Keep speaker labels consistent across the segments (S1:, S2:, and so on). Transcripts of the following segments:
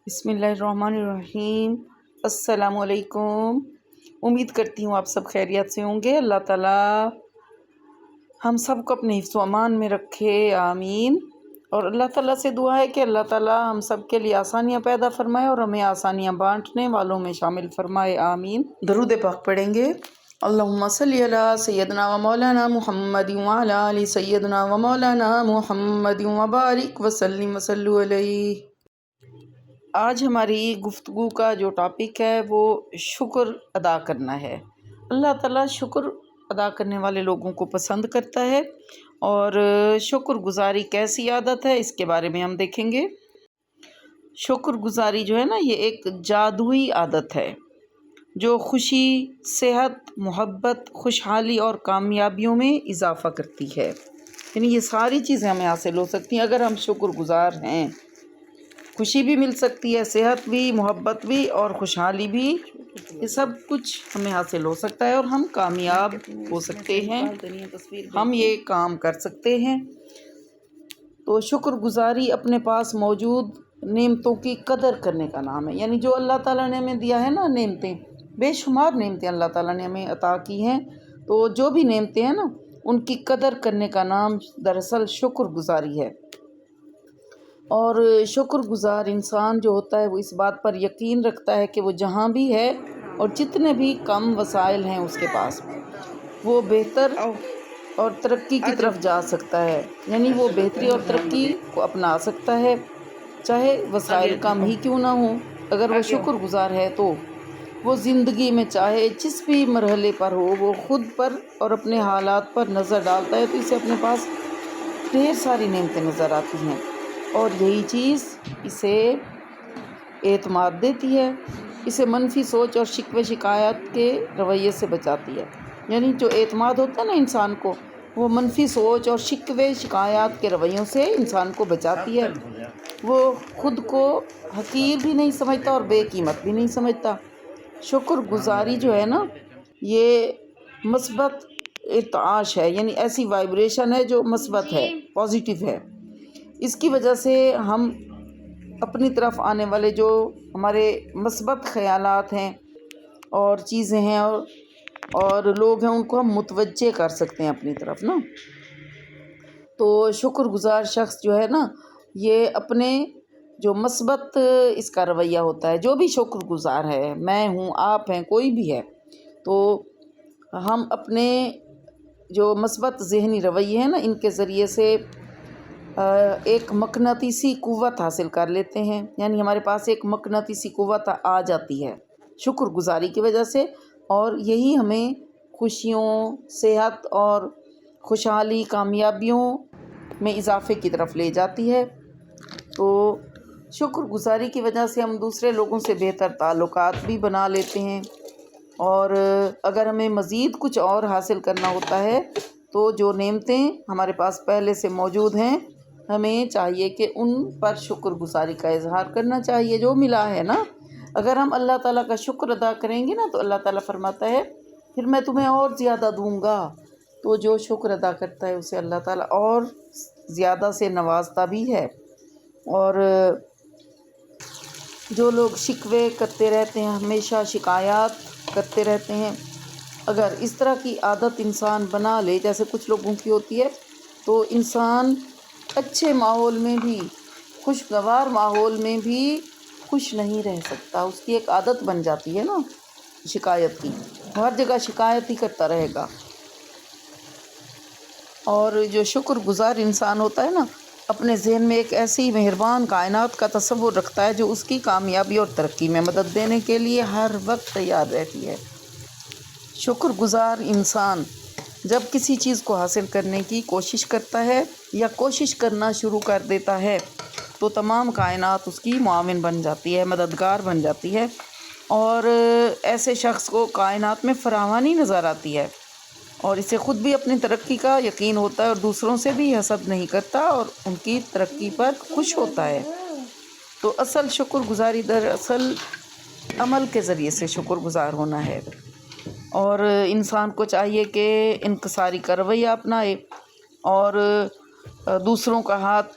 S1: بسم اللہ الرحمن الرحیم۔ السلام علیکم۔ امید کرتی ہوں آپ سب خیریت سے ہوں گے۔ اللہ تعالیٰ ہم سب کو اپنے حفظ و امان میں رکھے، آمین۔ اور اللہ تعالیٰ سے دعا ہے کہ اللہ تعالیٰ ہم سب کے لیے آسانیاں پیدا فرمائے اور ہمیں آسانیاں بانٹنے والوں میں شامل فرمائے، آمین۔ درود پاک پڑھیں گے۔ اللہم صلی علی سیدنا و مولانا محمد وعلی آل سیدنا و مولانا محمد وبارک وسلم وصلوا علیہ۔ آج ہماری گفتگو کا جو ٹاپک ہے وہ شکر ادا کرنا ہے۔ اللہ تعالیٰ شکر ادا کرنے والے لوگوں کو پسند کرتا ہے، اور شکر گزاری کیسی عادت ہے اس کے بارے میں ہم دیکھیں گے۔ شکر گزاری جو ہے نا، یہ ایک جادوئی عادت ہے جو خوشی، صحت، محبت، خوشحالی اور کامیابیوں میں اضافہ کرتی ہے۔ یعنی یہ ساری چیزیں ہمیں حاصل ہو سکتی ہیں اگر ہم شکر گزار ہیں۔ خوشی بھی مل سکتی ہے، صحت بھی، محبت بھی اور خوشحالی بھی، یہ سب کچھ ہمیں حاصل ہو سکتا ہے اور ہم کامیاب ہو سکتے ہیں، ہم یہ کام کر سکتے ہیں۔ تو شکر گزاری اپنے پاس موجود نعمتوں کی قدر کرنے کا نام ہے۔ یعنی جو اللہ تعالیٰ نے ہمیں دیا ہے نا، نعمتیں، بے شمار نعمتیں اللہ تعالیٰ نے ہمیں عطا کی ہیں، تو جو بھی نعمتیں ہیں نا، ان کی قدر کرنے کا نام دراصل شکر گزاری ہے۔ اور شکر گزار انسان جو ہوتا ہے وہ اس بات پر یقین رکھتا ہے کہ وہ جہاں بھی ہے اور جتنے بھی کم وسائل ہیں اس کے پاس، وہ بہتر اور ترقی کی طرف جا سکتا ہے۔ یعنی وہ بہتری اور ترقی کو اپنا سکتا ہے، چاہے وسائل کم ہی کیوں نہ ہوں۔ اگر وہ شکر گزار ہے تو وہ زندگی میں چاہے جس بھی مرحلے پر ہو، وہ خود پر اور اپنے حالات پر نظر ڈالتا ہے تو اسے اپنے پاس ڈھیر ساری نعمتیں نظر آتی ہیں، اور یہی چیز اسے اعتماد دیتی ہے، اسے منفی سوچ اور شکوے شکایت کے رویے سے بچاتی ہے۔ یعنی جو اعتماد ہوتا ہے نا انسان کو، وہ منفی سوچ اور شکوے شکایات کے رویوں سے انسان کو بچاتی ہے۔ وہ خود کو حقیر بھی نہیں سمجھتا اور بے قیمت بھی نہیں سمجھتا۔ شکر گزاری جو ہے نا، یہ مثبت ارتعاش ہے، یعنی ایسی وائبریشن ہے جو مثبت ہے، پازیٹیو ہے۔ اس کی وجہ سے ہم اپنی طرف آنے والے جو ہمارے مثبت خیالات ہیں اور چیزیں ہیں اور لوگ ہیں، ان کو ہم متوجہ کر سکتے ہیں اپنی طرف نا۔ تو شکر گزار شخص جو ہے نا، یہ اپنے جو مثبت اس کا رویہ ہوتا ہے، جو بھی شکر گزار ہے، میں ہوں، آپ ہیں، کوئی بھی ہے، تو ہم اپنے جو مثبت ذہنی رویے ہیں نا، ان کے ذریعے سے ایک مقناطیسی قوت حاصل کر لیتے ہیں۔ یعنی ہمارے پاس ایک مقناطیسی قوت آ جاتی ہے شکر گزاری کی وجہ سے، اور یہی ہمیں خوشیوں، صحت اور خوشحالی، کامیابیوں میں اضافے کی طرف لے جاتی ہے۔ تو شکر گزاری کی وجہ سے ہم دوسرے لوگوں سے بہتر تعلقات بھی بنا لیتے ہیں، اور اگر ہمیں مزید کچھ اور حاصل کرنا ہوتا ہے تو جو نعمتیں ہمارے پاس پہلے سے موجود ہیں، ہمیں چاہیے کہ ان پر شکر گزاری کا اظہار کرنا چاہیے، جو ملا ہے نا۔ اگر ہم اللہ تعالیٰ کا شکر ادا کریں گے نا، تو اللہ تعالیٰ فرماتا ہے پھر میں تمہیں اور زیادہ دوں گا۔ تو جو شکر ادا کرتا ہے اسے اللہ تعالیٰ اور زیادہ سے نوازتا بھی ہے۔ اور جو لوگ شکوے کرتے رہتے ہیں، ہمیشہ شکایات کرتے رہتے ہیں، اگر اس طرح کی عادت انسان بنا لے جیسے کچھ لوگوں کی ہوتی ہے، تو انسان اچھے ماحول میں بھی، خوشگوار ماحول میں بھی خوش نہیں رہ سکتا۔ اس کی ایک عادت بن جاتی ہے نا شکایت کی، ہر جگہ شکایت ہی کرتا رہے گا۔ اور جو شکر گزار انسان ہوتا ہے نا، اپنے ذہن میں ایک ایسی مہربان کائنات کا تصور رکھتا ہے جو اس کی کامیابی اور ترقی میں مدد دینے کے لیے ہر وقت تیار رہتی ہے۔ شکر گزار انسان جب کسی چیز کو حاصل کرنے کی کوشش کرتا ہے یا کوشش کرنا شروع کر دیتا ہے، تو تمام کائنات اس کی معاون بن جاتی ہے، مددگار بن جاتی ہے، اور ایسے شخص کو کائنات میں فراوانی نظر آتی ہے، اور اسے خود بھی اپنی ترقی کا یقین ہوتا ہے اور دوسروں سے بھی حسد نہیں کرتا اور ان کی ترقی پر خوش ہوتا ہے۔ تو اصل شکر گزاری دراصل عمل کے ذریعے سے شکر گزار ہونا ہے، اور انسان کو چاہیے کہ انکساری کا رویہ اپنائے، اور دوسروں کا ہاتھ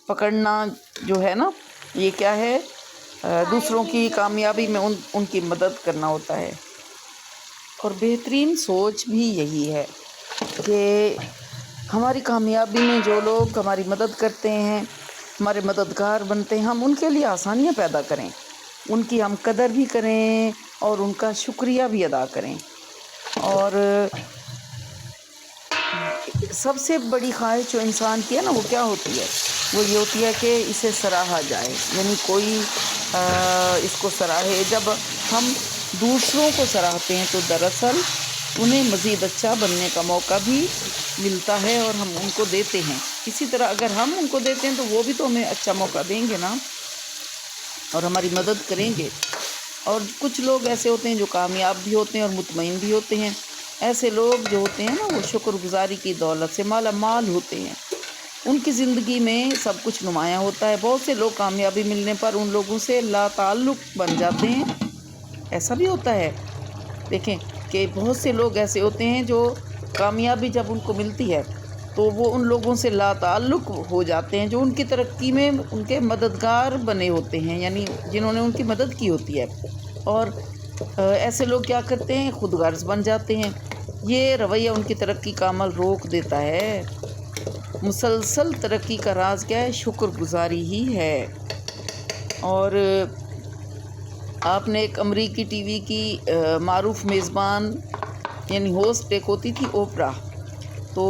S1: پکڑنا جو ہے نا، یہ کیا ہے، دوسروں کی کامیابی میں ان کی مدد کرنا ہوتا ہے۔ اور بہترین سوچ بھی یہی ہے کہ ہماری کامیابی میں جو لوگ ہماری مدد کرتے ہیں، ہمارے مددگار بنتے ہیں، ہم ان کے لیے آسانیاں پیدا کریں، ان کی ہم قدر بھی کریں اور ان کا شکریہ بھی ادا کریں۔ اور سب سے بڑی خواہش جو انسان کی ہے نا، وہ کیا ہوتی ہے؟ وہ یہ ہوتی ہے کہ اسے سراہا جائے، یعنی کوئی اس کو سراہے۔ جب ہم دوسروں کو سراہتے ہیں تو دراصل انہیں مزید اچھا بننے کا موقع بھی ملتا ہے اور ہم ان کو دیتے ہیں۔ اسی طرح اگر ہم ان کو دیتے ہیں تو وہ بھی تو ہمیں اچھا موقع دیں گے نا، اور ہماری مدد کریں گے۔ اور کچھ لوگ ایسے ہوتے ہیں جو کامیاب بھی ہوتے ہیں اور مطمئن بھی ہوتے ہیں۔ ایسے لوگ جو ہوتے ہیں نا، وہ شکر گزاری کی دولت سے مالا مال ہوتے ہیں، ان کی زندگی میں سب کچھ نمایاں ہوتا ہے۔ بہت سے لوگ کامیابی ملنے پر ان لوگوں سے لا تعلق بن جاتے ہیں، ایسا بھی ہوتا ہے۔ دیکھیں کہ بہت سے لوگ ایسے ہوتے ہیں جو کامیابی جب ان کو ملتی ہے تو وہ ان لوگوں سے لا تعلق ہو جاتے ہیں جو ان کی ترقی میں ان کے مددگار بنے ہوتے ہیں، یعنی جنہوں نے ان کی مدد کی ہوتی ہے۔ اور ایسے لوگ کیا کرتے ہیں؟ خود غرض بن جاتے ہیں۔ یہ رویہ ان کی ترقی کا عمل روک دیتا ہے۔ مسلسل ترقی کا راز کیا ہے؟ شکر گزاری ہی ہے۔ اور آپ نے ایک امریکی ٹی وی کی معروف میزبان یعنی ہوسٹ ایک ہوتی تھی، اوپرا، تو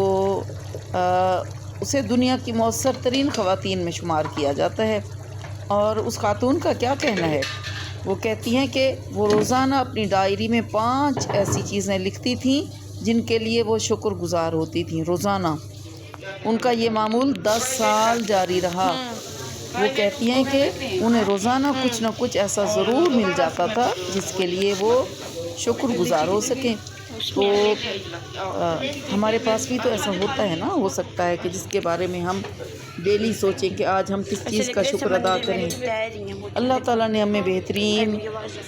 S1: اسے دنیا کی مؤثر ترین خواتین میں شمار کیا جاتا ہے۔ اور اس خاتون کا کیا کہنا ہے؟ وہ کہتی ہیں کہ وہ روزانہ اپنی ڈائری میں 5 ایسی چیزیں لکھتی تھیں جن کے لیے وہ شکر گزار ہوتی تھیں روزانہ۔ ان کا یہ معمول 10 سال جاری رہا۔ وہ کہتی ہیں کہ انہیں روزانہ کچھ نہ کچھ ایسا ضرور مل جاتا تھا جس کے لیے وہ شکر گزار ہو سکیں۔ تو ہمارے پاس بھی تو ایسا ہوتا ہے نا، ہو سکتا ہے کہ جس کے بارے میں ہم ڈیلی سوچیں کہ آج ہم کس چیز کا شکر ادا کریں۔ اللہ تعالیٰ نے ہمیں بہترین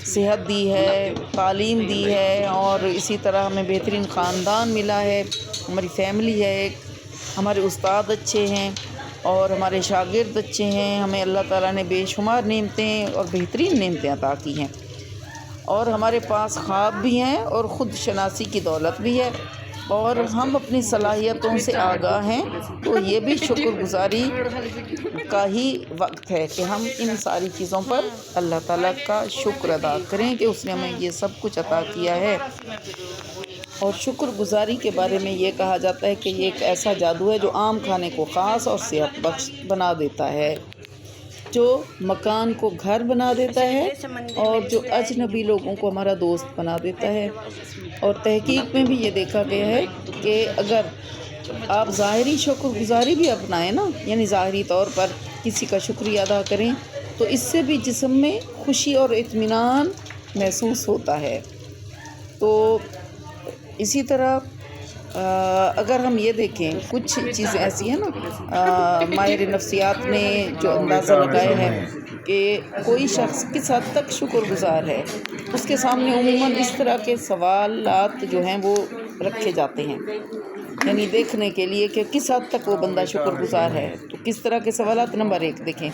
S1: صحت دی ہے، تعلیم دی ہے، اور اسی طرح ہمیں بہترین خاندان ملا ہے، ہماری فیملی ہے ایک، ہمارے استاد اچھے ہیں اور ہمارے شاگرد اچھے ہیں۔ ہمیں اللہ تعالیٰ نے بے شمار نعمتیں اور بہترین نعمتیں عطا کی ہیں، اور ہمارے پاس خواب بھی ہیں اور خود شناسی کی دولت بھی ہے، اور ہم اپنی صلاحیتوں سے آگاہ ہیں۔ تو یہ بھی شکر گزاری کا ہی وقت ہے کہ ہم ان ساری چیزوں پر اللہ تعالیٰ کا شکر ادا کریں کہ اس نے ہمیں یہ سب کچھ عطا کیا ہے۔ اور شکر گزاری کے بارے میں یہ کہا جاتا ہے کہ یہ ایک ایسا جادو ہے جو عام کھانے کو خاص اور صحت بخش بنا دیتا ہے، جو مکان کو گھر بنا دیتا ہے، اور جو اجنبی لوگوں کو ہمارا دوست بنا دیتا ہے۔ اور تحقیق میں بھی یہ دیکھا گیا ہے کہ اگر آپ ظاہری شکر گزاری بھی اپنائیں نا، یعنی ظاہری طور پر کسی کا شکریہ ادا کریں، تو اس سے بھی جسم میں خوشی اور اطمینان محسوس ہوتا ہے۔ تو اسی طرح اگر ہم یہ دیکھیں، کچھ چیزیں ایسی ہیں نا، ماہر نفسیات نے جو اندازہ لگایا ہے کہ کوئی شخص کس حد تک شکر گزار ہے، اس کے سامنے عموماً اس طرح کے سوالات جو ہیں وہ رکھے جاتے ہیں، یعنی دیکھنے کے لیے کہ کس حد تک وہ بندہ شکر گزار ہے۔ تو کس طرح کے سوالات؟ نمبر 1 دیکھیں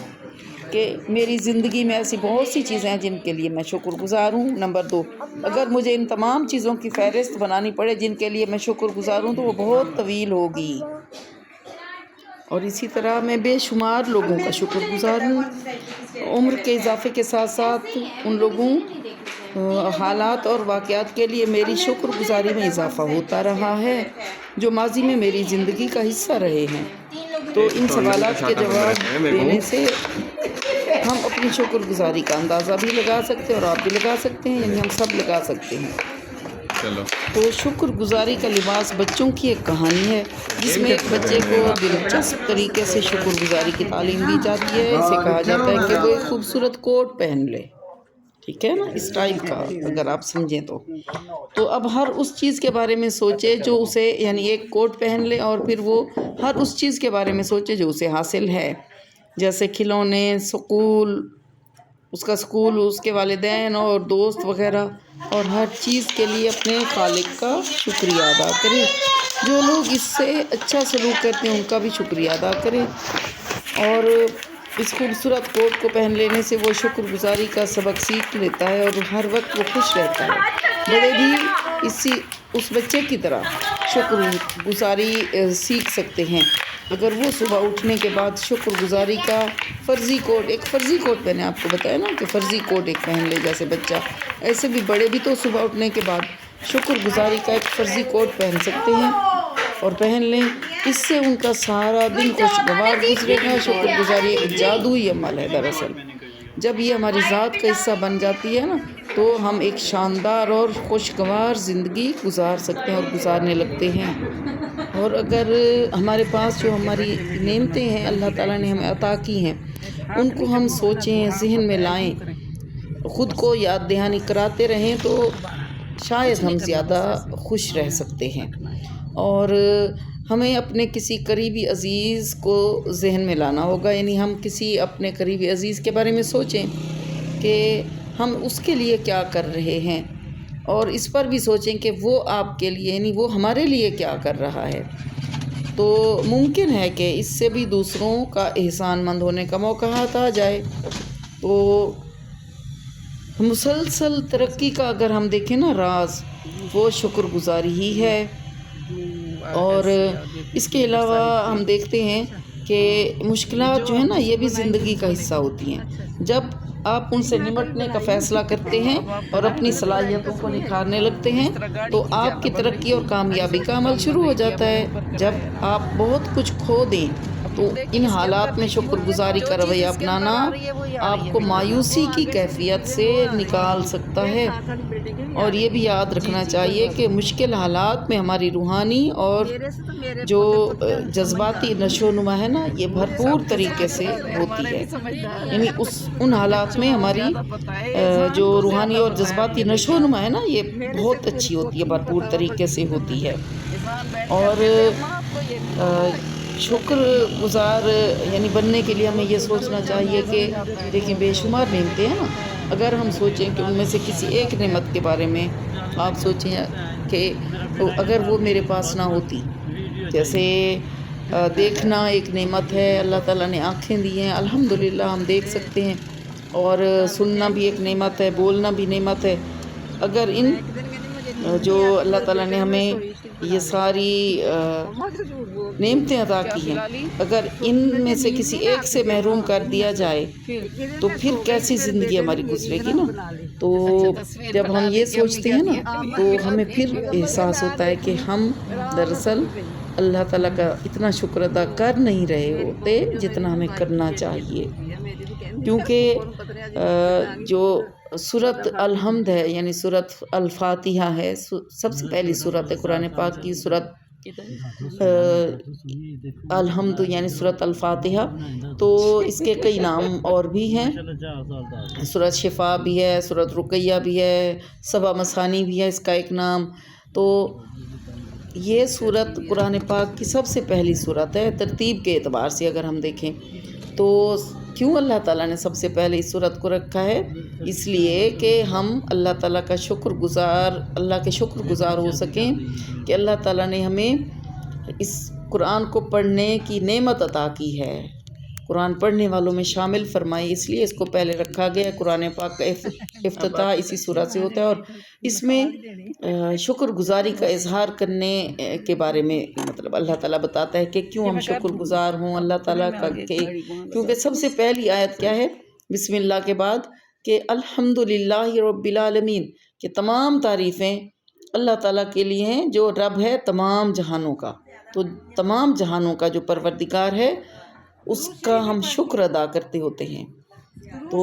S1: کہ میری زندگی میں ایسی بہت سی چیزیں ہیں جن کے لیے میں شکر گزار ہوں۔ نمبر 2، اگر مجھے ان تمام چیزوں کی فہرست بنانی پڑے جن کے لیے میں شکر گزار ہوں تو وہ بہت طویل ہوگی۔ اور اسی طرح میں بے شمار لوگوں کا شکر گزار ہوں۔ عمر کے اضافے کے ساتھ ساتھ ان لوگوں، حالات اور واقعات کے لیے میری شکر گزاری میں اضافہ ہوتا رہا ہے جو ماضی میں میری زندگی کا حصہ رہے ہیں۔ تو ان سوالات کے جواب دینے سے ہم اپنی شکر گزاری کا اندازہ بھی لگا سکتے ہیں، اور آپ بھی لگا سکتے ہیں، یعنی ہم سب لگا سکتے ہیں۔ تو شکر گزاری کا لباس بچوں کی ایک کہانی ہے جس میں ایک بچے کو دلچسپ طریقے سے شکر گزاری کی تعلیم دی جاتی ہے۔ اسے کہا جاتا ہے کہ وہ ایک خوبصورت کوٹ پہن لے، ٹھیک ہے نا، اسٹائل کا اگر آپ سمجھیں تو اب ہر اس چیز کے بارے میں سوچے جو اسے، یعنی ایک کوٹ پہن لے اور پھر وہ ہر اس چیز کے بارے میں سوچے جو اسے حاصل ہے، جیسے کھلونے، سکول، اس کا سکول، اس کے والدین اور دوست وغیرہ، اور ہر چیز کے لیے اپنے خالق کا شکریہ ادا کرے۔ جو لوگ اس سے اچھا سلوک کرتے ہیں ان کا بھی شکریہ ادا کرے۔ اور اس خوبصورت کوٹ کو پہن لینے سے وہ شکر گزاری کا سبق سیکھ لیتا ہے اور ہر وقت وہ خوش رہتا ہے۔ بڑے بھی اس بچے کی طرح شکر گزاری سیکھ سکتے ہیں اگر وہ صبح اٹھنے کے بعد شکر گزاری کا ایک فرضی کوٹ پہنے۔ آپ کو بتایا نا کہ فرضی کوٹ ایک پہن لے جیسے بچہ، ایسے بھی بڑے بھی تو صبح اٹھنے کے بعد شکر گزاری کا ایک فرضی کوٹ پہن سکتے ہیں اور پہن لیں۔ اس سے ان کا سارا دن خوشگوار گزرے گا۔ شکر گزاری ایک جادوئی عمل ہے دراصل۔ جب یہ ہماری ذات کا حصہ بن جاتی ہے نا تو ہم ایک شاندار اور خوشگوار زندگی گزار سکتے ہیں اور گزارنے لگتے ہیں۔ اور اگر ہمارے پاس جو ہماری نعمتیں ہیں اللہ تعالیٰ نے ہمیں عطا کی ہیں ان کو ہم سوچیں، ذہن میں لائیں، خود کو یاد دہانی کراتے رہیں تو شاید ہم زیادہ خوش رہ سکتے ہیں۔ اور ہمیں اپنے کسی قریبی عزیز کو ذہن میں لانا ہوگا، یعنی ہم کسی اپنے قریبی عزیز کے بارے میں سوچیں کہ ہم اس کے لیے کیا کر رہے ہیں، اور اس پر بھی سوچیں کہ وہ آپ کے لیے یعنی وہ ہمارے لیے کیا کر رہا ہے۔ تو ممکن ہے کہ اس سے بھی دوسروں کا احسان مند ہونے کا موقع آ جائے۔ تو مسلسل ترقی کا اگر ہم دیکھیں نا راز، وہ شکر گزاری ہی ہے۔ اور اس کے علاوہ ہم دیکھتے ہیں کہ مشکلات جو ہیں نا یہ بھی زندگی کا حصہ ہوتی ہیں۔ جب آپ ان سے نمٹنے کا فیصلہ کرتے ہیں اور اپنی صلاحیتوں کو نکھارنے لگتے ہیں تو آپ کی ترقی اور کامیابی کا عمل شروع ہو جاتا ہے۔ جب آپ بہت کچھ کھو دیں تو ان حالات میں شکر گزاری کا رویہ اپنانا آپ کو مایوسی کی کیفیت سے نکال سکتا ہے۔ اور یہ بھی یاد رکھنا چاہیے کہ مشکل حالات میں ہماری روحانی اور جو جذباتی نشو و نما ہے نا یہ بھرپور طریقے سے ہوتی ہے، یعنی ان حالات میں ہماری جو روحانی اور جذباتی نشو و نما ہے نا یہ بہت اچھی ہوتی ہے، بھرپور طریقے سے ہوتی ہے۔ اور شکر گزار یعنی بننے کے لیے ہمیں یہ سوچنا چاہیے کہ دیکھیں بے شمار نعمتیں ہیں نا، اگر ہم سوچیں کہ ان میں سے کسی ایک نعمت کے بارے میں آپ سوچیں کہ اگر وہ میرے پاس نہ ہوتی، جیسے دیکھنا ایک نعمت ہے، اللہ تعالیٰ نے آنکھیں دی ہیں الحمدللہ ہم دیکھ سکتے ہیں، اور سننا بھی ایک نعمت ہے، بولنا بھی نعمت ہے۔ اگر ان جو اللہ تعالیٰ نے ہمیں یہ ساری نعمتیں عطا کی ہیں اگر ان میں سے کسی ایک سے محروم کر دیا جائے تو پھر کیسی زندگی ہماری گزرے گی نا۔ تو جب ہم یہ سوچتے ہیں نا تو ہمیں پھر احساس ہوتا ہے کہ ہم دراصل اللہ تعالیٰ کا اتنا شکر ادا کر نہیں رہے ہوتے جتنا ہمیں کرنا چاہیے، کیونکہ جو سورۃ الحمد ہے یعنی سورۃ الفاتحہ ہے، سب سے پہلی سورت ہے قرآن پاک کی سورۃ الحمد یعنی سورۃ الفاتحہ۔ تو اس کے کئی نام اور بھی ہیں، سورۃ شفا بھی ہے، سورۃ رقیہ بھی ہے، سبع مثانی بھی ہے اس کا ایک نام۔ تو یہ سورت قرآن پاک کی سب سے پہلی سورت ہے ترتیب کے اعتبار سے اگر ہم دیکھیں تو۔ کیوں اللہ تعالیٰ نے سب سے پہلے اس سورت کو رکھا ہے؟ اس لیے کہ ہم اللہ تعالیٰ کا اللہ کے شکر گزار ہو سکیں کہ اللہ تعالیٰ نے ہمیں اس قرآن کو پڑھنے کی نعمت عطا کی ہے، قرآن پڑھنے والوں میں شامل فرمائی، اس لیے اس کو پہلے رکھا گیا۔ قرآن پاک کا افتتاح اسی سورت سے ہوتا ہے، اور اس میں شکر گزاری کا اظہار کرنے کے بارے میں مطلب اللہ تعالیٰ بتاتا ہے کہ کیوں ہم شکر گزار ہوں اللہ تعالیٰ کا، کیونکہ سب سے پہلی آیت کیا ہے بسم اللہ کے بعد کہ الحمدللہ رب العالمین، کہ تمام تعریفیں اللہ تعالیٰ کے لیے ہیں جو رب ہے تمام جہانوں کا۔ تو تمام جہانوں کا جو پروردگار ہے اس کا ہم شکر ادا کرتے ہوتے ہیں۔ تو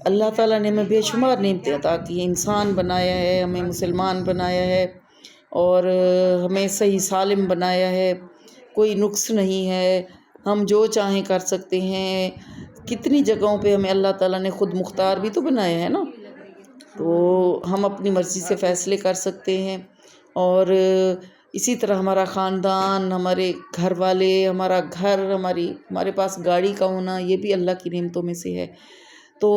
S1: اللہ تعالیٰ نے ہمیں بے شمار نعمتیں عطا کی ہیں، انسان بنایا ہے، ہمیں مسلمان بنایا ہے، اور ہمیں صحیح سالم بنایا ہے، کوئی نقص نہیں ہے، ہم جو چاہیں کر سکتے ہیں۔ کتنی جگہوں پہ ہمیں اللہ تعالیٰ نے خود مختار بھی تو بنایا ہے نا، تو ہم اپنی مرضی سے فیصلے کر سکتے ہیں۔ اور اسی طرح ہمارا خاندان، ہمارے گھر والے، ہمارا گھر، ہمارے پاس گاڑی کا ہونا، یہ بھی اللہ کی نعمتوں میں سے ہے۔ تو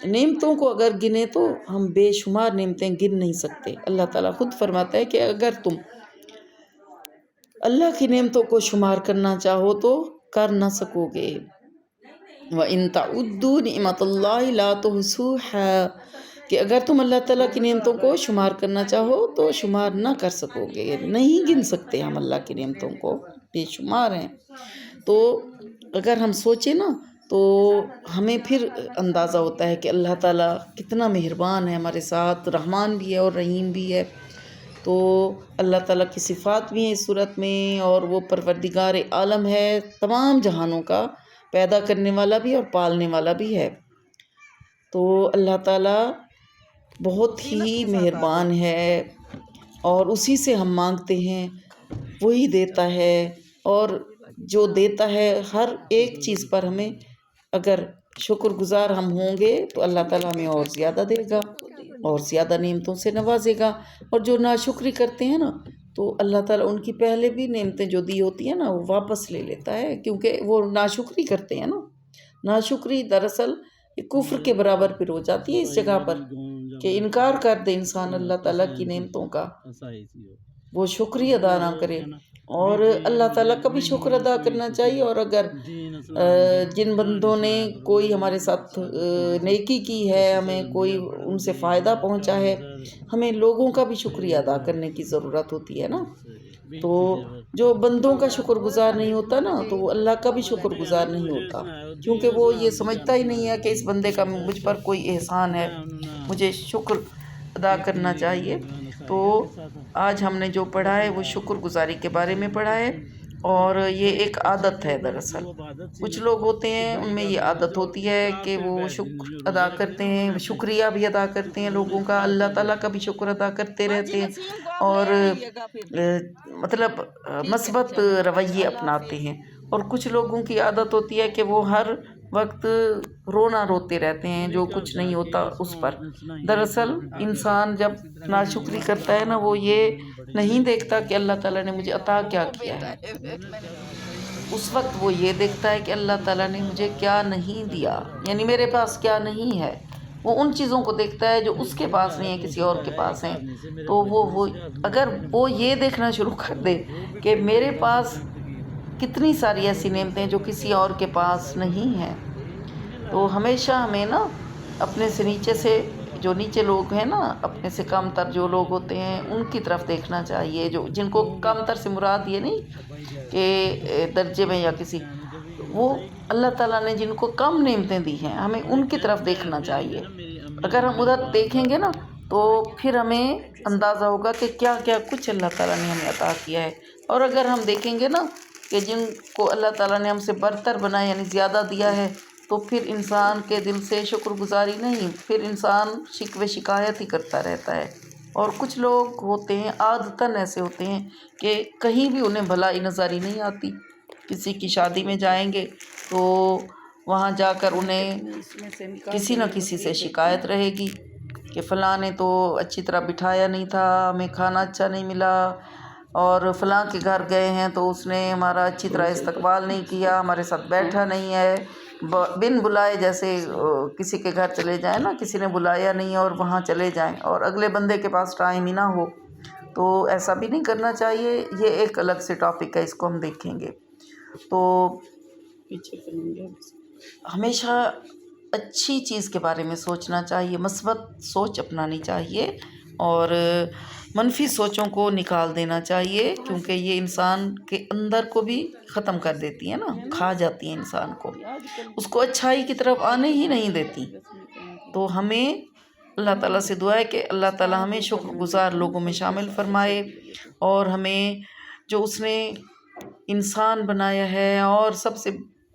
S1: نعمتوں کو اگر گنے تو ہم بے شمار نعمتیں گن نہیں سکتے۔ اللہ تعالیٰ خود فرماتا ہے کہ اگر تم اللہ کی نعمتوں کو شمار کرنا چاہو تو کر نہ سکو گے۔ وَإِن تَعُدُّوا نِعْمَتَ اللَّهِ لَا تُحْصُوهَا، کہ اگر تم اللہ تعالیٰ کی نعمتوں کو شمار کرنا چاہو تو شمار نہ کر سکو گے، نہیں گن سکتے ہم اللہ کی نعمتوں کو، بے شمار ہیں۔ تو اگر ہم سوچیں نا تو ہمیں پھر اندازہ ہوتا ہے کہ اللہ تعالیٰ کتنا مہربان ہے ہمارے ساتھ، رحمان بھی ہے اور رحیم بھی ہے۔ تو اللہ تعالیٰ کی صفات بھی ہیں اس صورت میں، اور وہ پروردگار عالم ہے، تمام جہانوں کا پیدا کرنے والا بھی اور پالنے والا بھی ہے۔ تو اللہ تعالیٰ بہت ہی مہربان ہے، اور اسی سے ہم مانگتے ہیں، وہی دیتا ہے، اور جو دیتا ہے ہر ایک چیز پر ہمیں اگر شکر گزار ہم ہوں گے تو اللہ تعالیٰ ہمیں اور زیادہ دے گا اور زیادہ نعمتوں سے نوازے گا۔ اور جو ناشکری کرتے ہیں نا تو اللہ تعالیٰ ان کی پہلے بھی نعمتیں جو دی ہوتی ہیں نا وہ واپس لے لیتا ہے، کیونکہ وہ ناشکری کرتے ہیں نا۔ ناشکری دراصل کفر کے برابر پھر ہو جاتی ہے اس جگہ پر، کہ انکار کر دے انسان اللہ تعالیٰ کی نعمتوں کا، وہ شکریہ ادا نہ کرے۔ اور اللہ تعالیٰ کا بھی شکر ادا کرنا چاہیے، اور اگر جن بندوں نے کوئی ہمارے ساتھ نیکی کی ہے، ہمیں کوئی ان سے فائدہ پہنچا ہے، ہمیں لوگوں کا بھی شکریہ ادا کرنے کی ضرورت ہوتی ہے نا۔ تو جو بندوں کا شکر گزار نہیں ہوتا نا تو وہ اللہ کا بھی شکر گزار نہیں ہوتا، کیونکہ وہ یہ سمجھتا ہی نہیں ہے کہ اس بندے کا مجھ پر کوئی احسان ہے، مجھے شکر ادا کرنا چاہیے۔ تو آج ہم نے جو پڑھا ہے وہ شکر گزاری کے بارے میں پڑھا ہے، اور یہ ایک عادت ہے دراصل۔ کچھ لوگ ہوتے ہیں ان میں یہ عادت ہوتی ہے کہ وہ شکر ادا کرتے ہیں، شکریہ بھی ادا کرتے ہیں لوگوں کا، اللہ تعالیٰ کا بھی شکر ادا کرتے رہتے ہیں، اور مطلب مثبت رویے اپناتے ہیں۔ اور کچھ لوگوں کی عادت ہوتی ہے کہ وہ ہر وقت رونا روتے رہتے ہیں جو کچھ نہیں ہوتا اس پر۔ دراصل انسان جب ناشکری کرتا ہے نا وہ یہ نہیں دیکھتا کہ اللہ تعالیٰ نے مجھے عطا کیا کیا ہے، اس وقت وہ یہ دیکھتا ہے کہ اللہ تعالیٰ نے مجھے کیا نہیں دیا، یعنی میرے پاس کیا نہیں ہے۔ وہ ان چیزوں کو دیکھتا ہے جو اس کے پاس نہیں ہے، کسی اور کے پاس ہیں۔ تو وہ اگر وہ یہ دیکھنا شروع کر دے کہ میرے پاس کتنی ساری ایسی نعمتیں جو کسی اور کے پاس نہیں ہیں، تو ہمیشہ ہمیں نا اپنے سے نیچے سے جو نیچے لوگ ہیں نا، اپنے سے کم تر جو لوگ ہوتے ہیں ان کی طرف دیکھنا چاہیے، جو جن کو کم تر سے مراد یہ نہیں کہ درجے میں یا کسی، وہ اللہ تعالیٰ نے جن کو کم نعمتیں دی ہیں ہمیں ان کی طرف دیکھنا چاہیے۔ اگر ہم ادھر دیکھیں گے نا تو پھر ہمیں اندازہ ہوگا کہ کیا کیا کچھ اللہ تعالیٰ نے ہمیں عطا کیا ہے۔ اور اگر ہم دیکھیں گے نا کہ جن کو اللہ تعالیٰ نے ہم سے برتر بنایا یعنی زیادہ دیا ہے، تو پھر انسان کے دل سے شکر گزاری نہیں، پھر انسان شکوے شکایت ہی کرتا رہتا ہے۔ اور کچھ لوگ ہوتے ہیں عادتاً ایسے ہوتے ہیں کہ کہیں بھی انہیں بھلائی نظر ہی نہیں آتی، کسی کی شادی میں جائیں گے تو وہاں جا کر انہیں کسی نہ کسی سے شکایت رہے گی کہ فلاں نے تو اچھی طرح بٹھایا نہیں تھا، ہمیں کھانا اچھا نہیں ملا، اور فلاں کے گھر گئے ہیں تو اس نے ہمارا اچھی طرح استقبال نہیں کیا، ہمارے ساتھ بیٹھا نہیں ہے، بن بلائے جیسے کسی کے گھر چلے جائیں نا، کسی نے بلایا نہیں اور وہاں چلے جائیں اور اگلے بندے کے پاس ٹائم ہی نہ ہو، تو ایسا بھی نہیں کرنا چاہیے۔ یہ ایک الگ سے ٹاپک ہے، اس کو ہم دیکھیں گے۔ تو ہمیشہ اچھی چیز کے بارے میں سوچنا چاہیے، مثبت سوچ اپنانی چاہیے، اور منفی سوچوں کو نکال دینا چاہیے، کیونکہ یہ انسان کے اندر کو بھی ختم کر دیتی ہے نا، کھا جاتی ہیں انسان کو، اس کو اچھائی کی طرف آنے ہی نہیں دیتی۔ تو ہمیں اللہ تعالیٰ سے دعا ہے کہ اللہ تعالیٰ ہمیں شکر گزار لوگوں میں شامل فرمائے، اور ہمیں جو اس نے انسان بنایا ہے، اور سب سے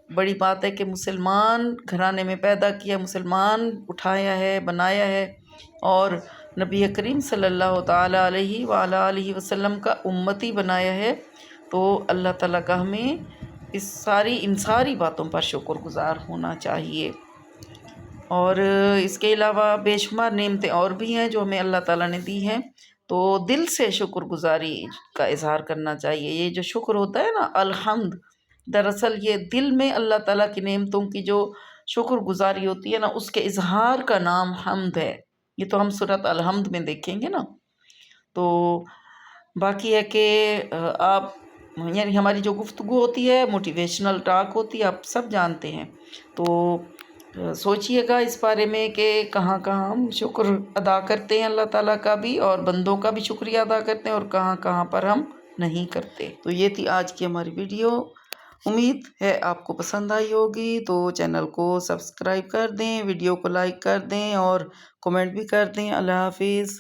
S1: بڑی بات ہے کہ مسلمان گھرانے میں پیدا کیا، مسلمان اٹھایا ہے، بنایا ہے، اور نبی کریم صلی اللہ تعالیٰ علیہ وآلہ آلہ وسلم کا امتی بنایا ہے۔ تو اللہ تعالیٰ کا ہمیں ان ساری باتوں پر شکر گزار ہونا چاہیے۔ اور اس کے علاوہ بے شمار نعمتیں اور بھی ہیں جو ہمیں اللہ تعالیٰ نے دی ہیں، تو دل سے شکر گزاری کا اظہار کرنا چاہیے۔ یہ جو شکر ہوتا ہے نا الحمد، دراصل یہ دل میں اللہ تعالیٰ کی نعمتوں کی جو شکر گزاری ہوتی ہے نا اس کے اظہار کا نام حمد ہے۔ یہ تو ہم سورۃ الحمد میں دیکھیں گے نا۔ تو باقی ہے کہ آپ یعنی ہماری جو گفتگو ہوتی ہے موٹیویشنل ٹاک ہوتی ہے، آپ سب جانتے ہیں. تو سوچئے گا اس بارے میں کہ کہاں کہاں ہم شکر ادا کرتے ہیں اللہ تعالیٰ کا بھی، اور بندوں کا بھی شکریہ ادا کرتے ہیں، اور کہاں کہاں پر ہم نہیں کرتے. تو یہ تھی آج کی ہماری ویڈیو. امید ہے آپ کو پسند آئی ہوگی. تو چینل کو سبسکرائب کر دیں، ویڈیو کو لائک کر دیں، اور کمنٹ بھی کر دیں. اللہ حافظ.